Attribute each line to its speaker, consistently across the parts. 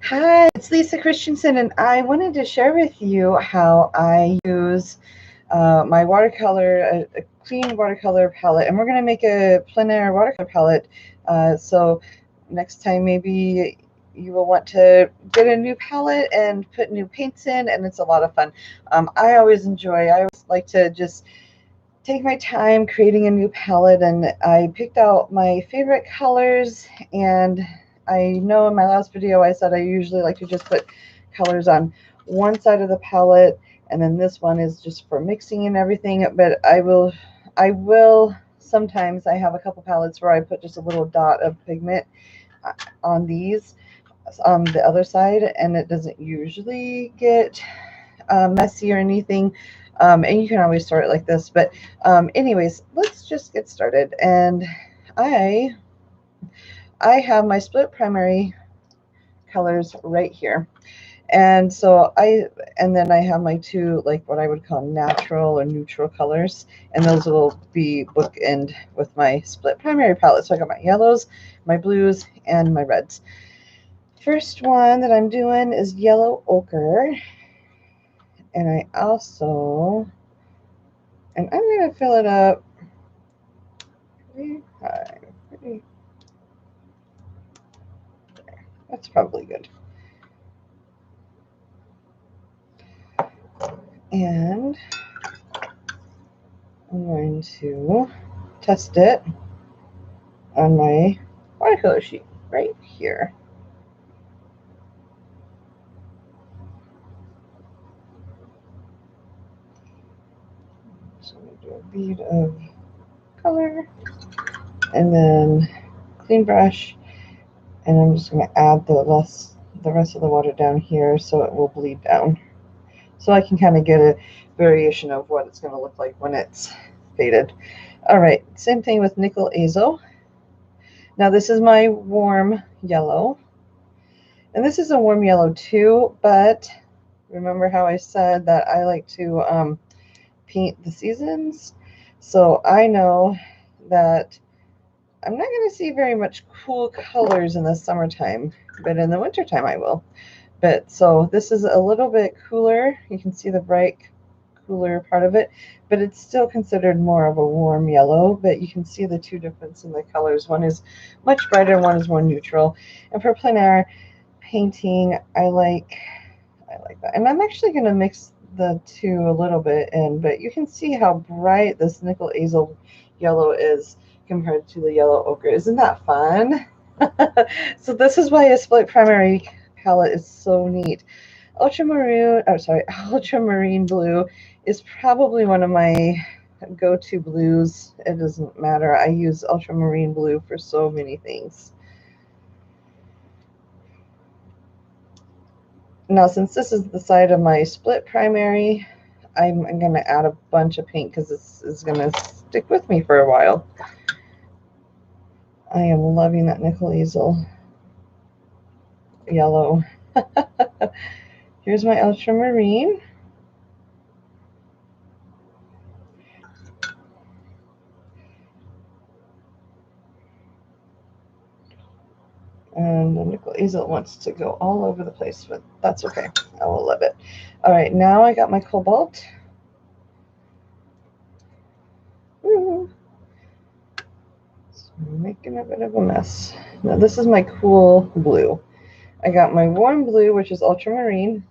Speaker 1: Hi, it's Lisa Christensen, and I wanted to share with you how I use my watercolor, a clean watercolor palette, and we're going to make a plein air watercolor palette. So next time maybe you will want to get a new palette and put new paints in, and it's a lot of fun. I always like to just take my time creating a new palette, and I picked out my favorite colors. And I know in my last video I said I usually like to just put colors on one side of the palette, and then this one is just for mixing and everything. But I will sometimes, I have a couple palettes where I put just a little dot of pigment on these on the other side, and it doesn't usually get messy or anything. And you can always store it like this. But anyways, let's just get started. And I have my split primary colors right here. And so then I have my two, like what I would call natural or neutral colors, and those will be bookend with my split primary palette. So I got my yellows, my blues, and my reds. First one that I'm doing is Yellow Ochre. And I'm going to fill it up pretty high. That's probably good. And I'm going to test it on my watercolor sheet right here. So I'm going to do a bead of color and then clean brush, and I'm just going to add the rest of the water down here so it will bleed down. So I can kind of get a variation of what it's going to look like when it's faded. All right, same thing with Nickle Azo. Now this is my warm yellow, and this is a warm yellow too, but remember how I said that I like to paint the seasons? So I know that I'm not going to see very much cool colors in the summertime, but in the wintertime I will. But so this is a little bit cooler. You can see the bright cooler part of it, but it's still considered more of a warm yellow. But you can see the two difference in the colors. One is much brighter, one is more neutral. And for plein air painting, I like that. And I'm actually going to mix the two a little bit in, but you can see how bright this Nickle Azo Yellow is compared to the Yellow Ochre. Isn't that fun? So this is why a split primary palette is so neat. Ultramarine Blue is probably one of my go-to blues. It doesn't matter. I use Ultramarine Blue for so many things. Now, since this is the side of my split primary, I'm going to add a bunch of paint because this is going to stick with me for a while. I am loving that Nickle Azo Yellow. Here's my ultramarine. And the Nickle Azo wants to go all over the place, but that's okay. I will love it. All right, now I got my cobalt. Woo. So I'm making a bit of a mess. Now this is my cool blue. I got my warm blue, which is ultramarine,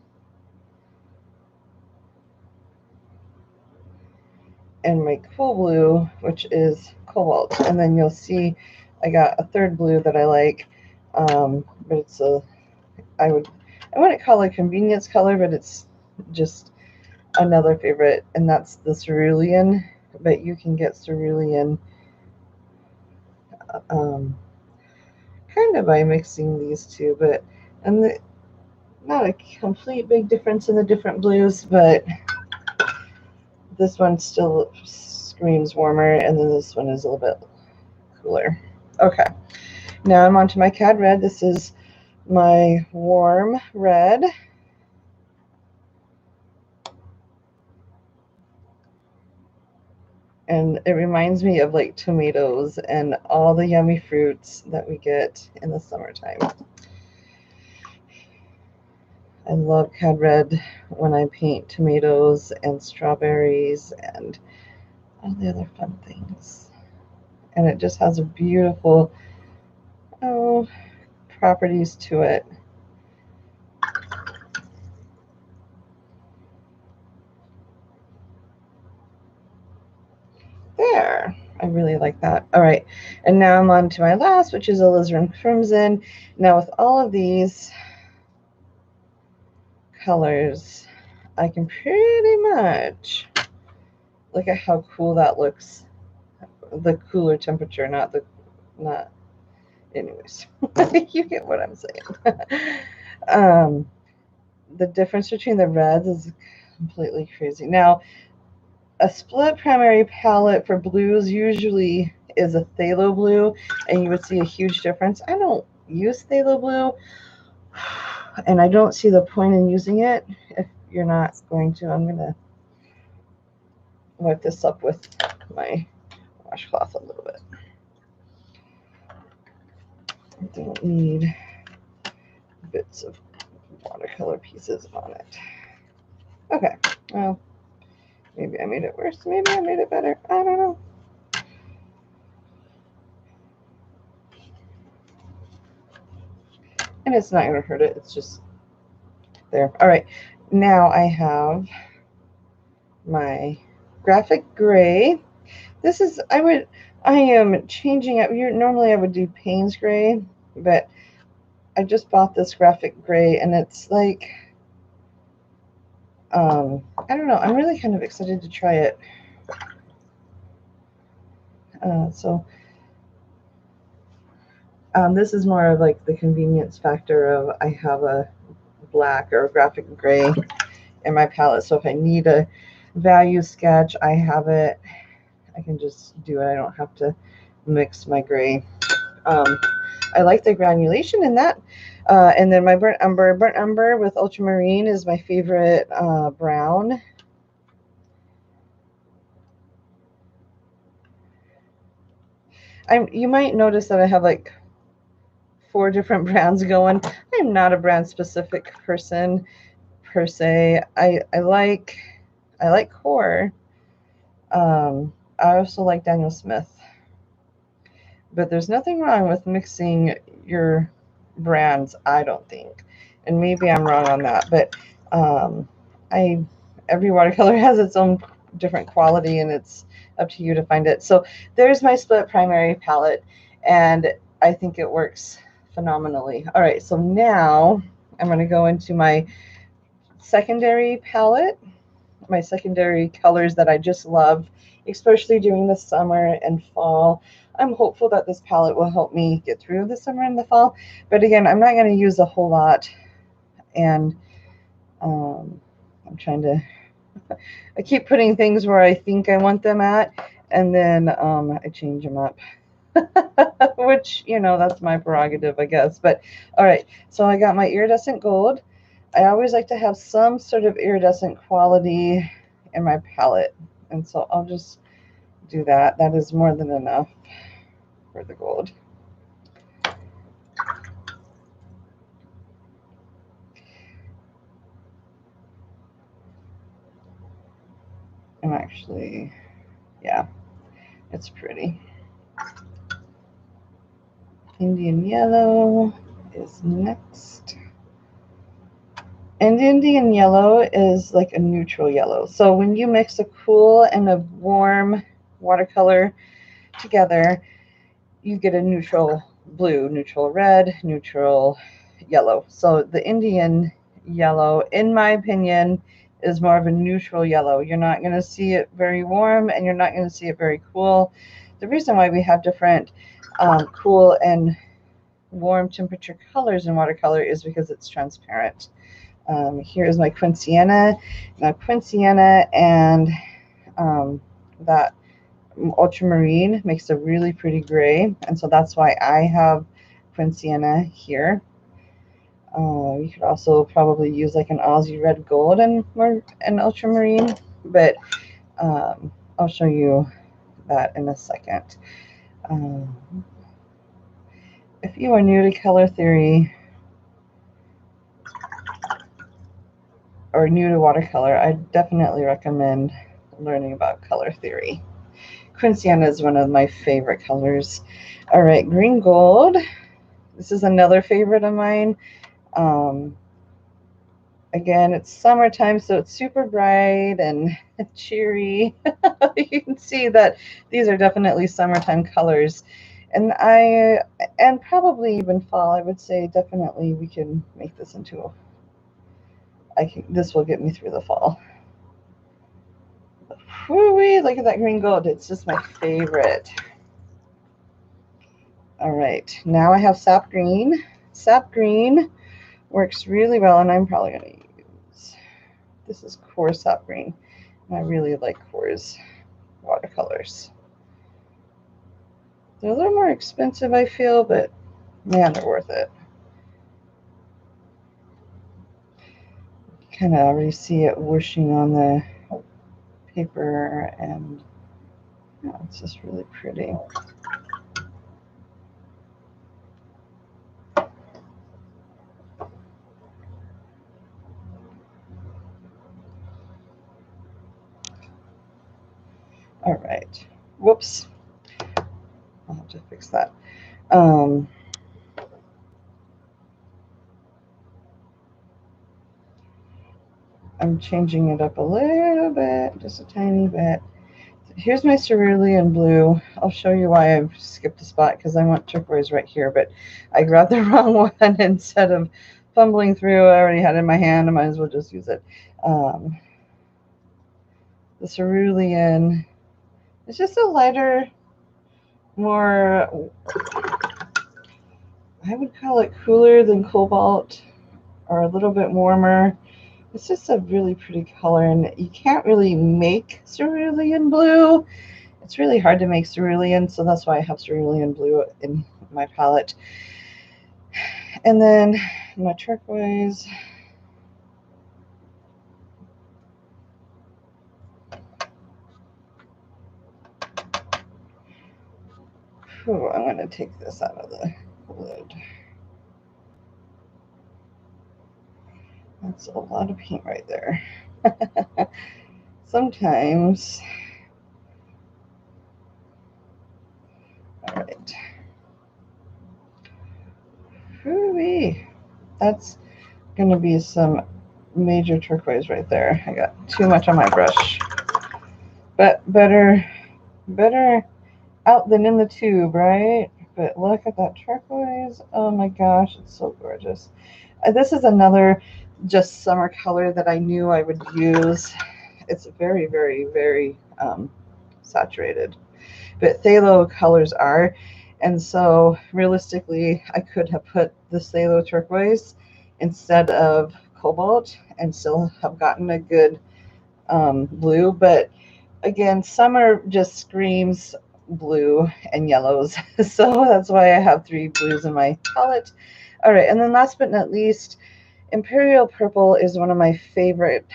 Speaker 1: and my cool blue, which is cobalt. And then you'll see I got a third blue that I like, but it's I wouldn't call it a convenience color, but it's just another favorite, and that's the cerulean. But you can get cerulean kind of by mixing these two, but not a complete big difference in the different blues, but this one still screams warmer, and then this one is a little bit cooler. Okay, now I'm on to my Cad Red. This is my warm red. And it reminds me of like tomatoes and all the yummy fruits that we get in the summertime. I love Cad Red when I paint tomatoes and strawberries and all the other fun things. And it just has a beautiful properties to it. There. I really like that. All right. And now I'm on to my last, which is Alizarin Crimson. Now with all of these colors, I can pretty much look at how cool that looks. The cooler temperature, not anyways. You get what I'm saying. The difference between the reds is completely crazy. Now, a split primary palette for blues usually is a phthalo blue, and you would see a huge difference. I don't use phthalo blue, and I don't see the point in using it if you're not going to. I'm going to wipe this up with my washcloth a little bit. I don't need bits of watercolor pieces on it. Okay, well, maybe I made it worse. Maybe I made it better. I don't know. And it's not going to hurt it. It's just there. All right, now I have my graphic gray. This is, I am changing it. Normally I would do Payne's gray, but I just bought this graphic gray, and it's like, I don't know. I'm really kind of excited to try it. This is more of like the convenience factor of I have a black or a graphic gray in my palette, so if I need a value sketch, I have it. I can just do it. I don't have to mix my gray. I like the granulation in that. And then my burnt umber with ultramarine is my favorite brown. You might notice that I have like 4 different brands going. I'm not a brand specific person per se. I like Core. I also like Daniel Smith. But there's nothing wrong with mixing your brands, I don't think. And maybe I'm wrong on that, but every watercolor has its own different quality, and it's up to you to find it. So there's my split primary palette, and I think it works phenomenally. All right, so now I'm going to go into my secondary palette, my secondary colors that I just love, especially during the summer and fall. I'm hopeful that this palette will help me get through the summer and the fall. But again, I'm not going to use a whole lot. And I'm trying to, I keep putting things where I think I want them at, and then I change them up. Which, you know, that's my prerogative, I guess. But all right, so I got my iridescent gold. I always like to have some sort of iridescent quality in my palette, and so I'll just do that. That is more than enough for the gold. And actually, yeah, it's pretty. Indian yellow is next. And Indian yellow is like a neutral yellow. So when you mix a cool and a warm watercolor together, you get a neutral blue, neutral red, neutral yellow. So the Indian yellow, in my opinion, is more of a neutral yellow. You're not going to see it very warm, and you're not going to see it very cool. The reason why we have different cool and warm temperature colors in watercolor is because it's transparent. Here's my quinacridone. Now quinacridone and that ultramarine makes a really pretty gray, and so that's why I have quinacridone here. You could also probably use like an Aussie red gold and ultramarine, but I'll show you that in a second. If you are new to color theory, or new to watercolor, I definitely recommend learning about color theory. Sienna is one of my favorite colors. All right, green gold. This is another favorite of mine. Again, it's summertime, so it's super bright and cheery. You can see that these are definitely summertime colors. And probably even fall, I would say definitely we can make this into this will get me through the fall. Woo-wee, look at that green gold. It's just my favorite. All right, now I have Sap Green. Sap Green works really well, and I'm probably going to use, this is Core Sap Green. I really like Core's watercolors. They're a little more expensive, I feel, but man, they're worth it. Kind of already see it whooshing on the paper, and oh, it's just really pretty. All right. Whoops. I'll have to fix that. I'm changing it up a little bit, just a tiny bit. Here's my Cerulean Blue. I'll show you why I've skipped a spot, because I want turquoise right here, but I grabbed the wrong one. Instead of fumbling through, I already had it in my hand. I might as well just use it. The Cerulean, it's just a lighter, more, I would call it cooler than Cobalt, or a little bit warmer. It's just a really pretty color, and you can't really make Cerulean Blue. It's really hard to make cerulean, so that's why I have Cerulean Blue in my palette. And then my turquoise. Ooh, I'm going to take this out of the lid. That's a lot of paint right there. Sometimes. All right. Ooh-wee. That's going to be some major turquoise right there. I got too much on my brush. But better out than in the tube, right? But look at that turquoise. Oh my gosh, it's so gorgeous. This is another just summer color that I knew I would use. It's very, very, very saturated. But phthalo colors are. And so realistically, I could have put the phthalo turquoise instead of cobalt and still have gotten a good blue. But again, summer just screams blue and yellows. So that's why I have 3 blues in my palette. All right, and then last but not least, Imperial Purple is one of my favorite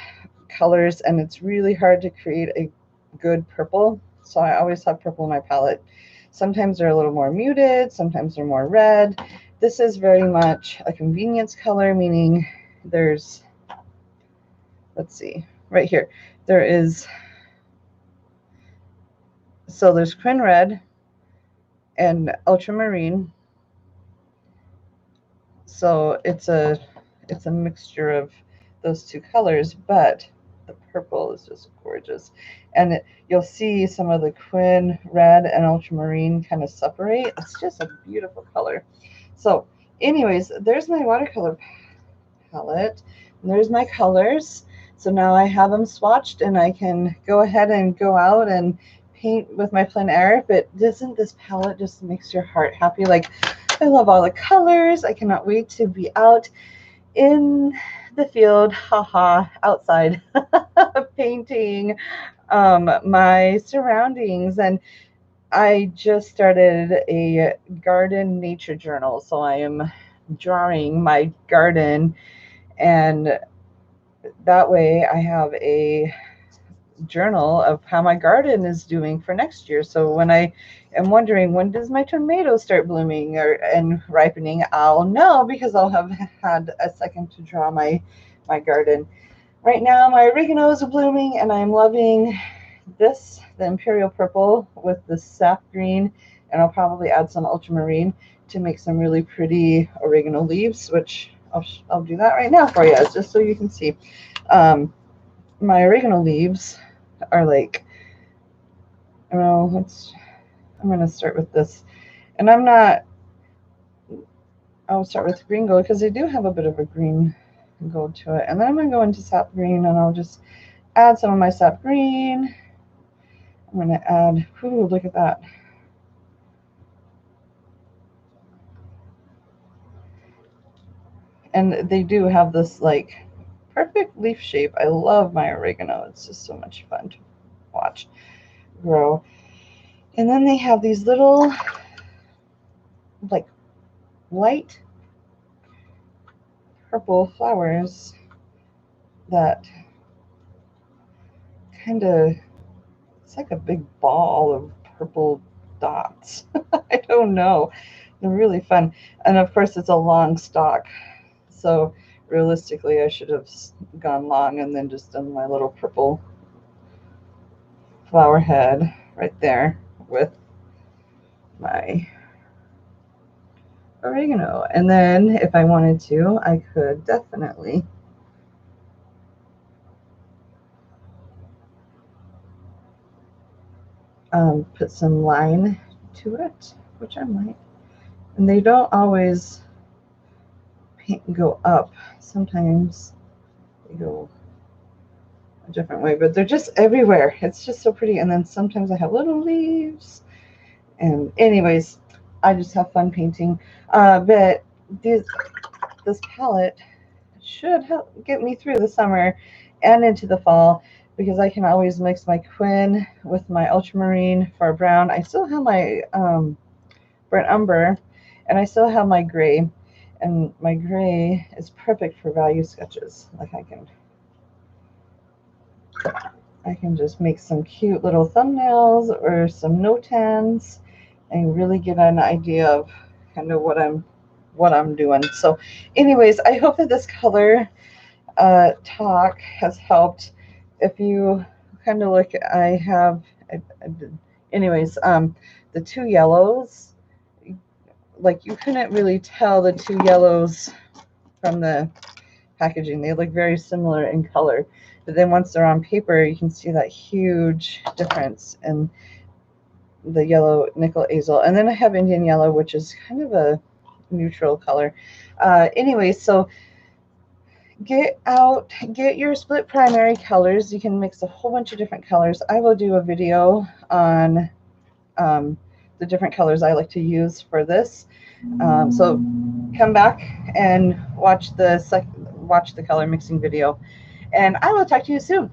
Speaker 1: colors, and it's really hard to create a good purple. So I always have purple in my palette. Sometimes they're a little more muted, sometimes they're more red. This is very much a convenience color, meaning there's, let's see, right here, there is, so there's Quin Red and Ultramarine. So it's a mixture of those 2 colors, but the purple is just gorgeous. And you'll see some of the Quin Red and Ultramarine kind of separate. It's just a beautiful color. So anyways, there's my watercolor palette. And there's my colors. So now I have them swatched, and I can go ahead and go out and paint with my plein air. But doesn't this palette just makes your heart happy? Like, I love all the colors. I cannot wait to be out in the field, outside, painting my surroundings. And I just started a garden nature journal. So I am drawing my garden, and that way I have a journal of how my garden is doing for next year. So when I am wondering, when does my tomato start blooming and ripening, I'll know, because I'll have had a second to draw my garden. Right now my oreganoes are blooming, and I'm loving this, the Imperial Purple with the Sap Green, and I'll probably add some Ultramarine to make some really pretty oregano leaves, which I'll do that right now for you, just so you can see. My oregano leaves are like, well, I'm going to start with this. And I'll start with green gold because they do have a bit of a green gold to it. And then I'm going to go into Sap Green, and I'll just add some of my Sap Green. I'm going to add, ooh, look at that. And they do have this like perfect leaf shape. I love my oregano. It's just so much fun to watch grow. And then they have these little like light purple flowers that kind of, it's like a big ball of purple dots. I don't know. They're really fun. And of course it's a long stalk. So realistically I should have gone long and then just done my little purple flower head right there with my oregano. And then if I wanted to, I could definitely put some line to it, which I might. And they don't always go up. Sometimes they go a different way, but they're just everywhere. It's just so pretty. And then sometimes I have little leaves. And anyways, I just have fun painting. But this palette should help get me through the summer and into the fall, because I can always mix my quin with my ultramarine for brown. I still have my burnt umber, and I still have my gray, and my gray is perfect for value sketches. Like I can just make some cute little thumbnails or some notans and really get an idea of kind of what I'm doing. So anyways, I hope that this color talk has helped. If you kind of look, anyways, the two yellows, like you couldn't really tell the two yellows from the packaging. They look very similar in color, but then once they're on paper, you can see that huge difference in the yellow Nickle Azo. And then I have Indian yellow, which is kind of a neutral color. Anyway, so get your split primary colors. You can mix a whole bunch of different colors. I will do a video on the different colors I like to use for this. So come back and watch the color mixing video, and I will talk to you soon.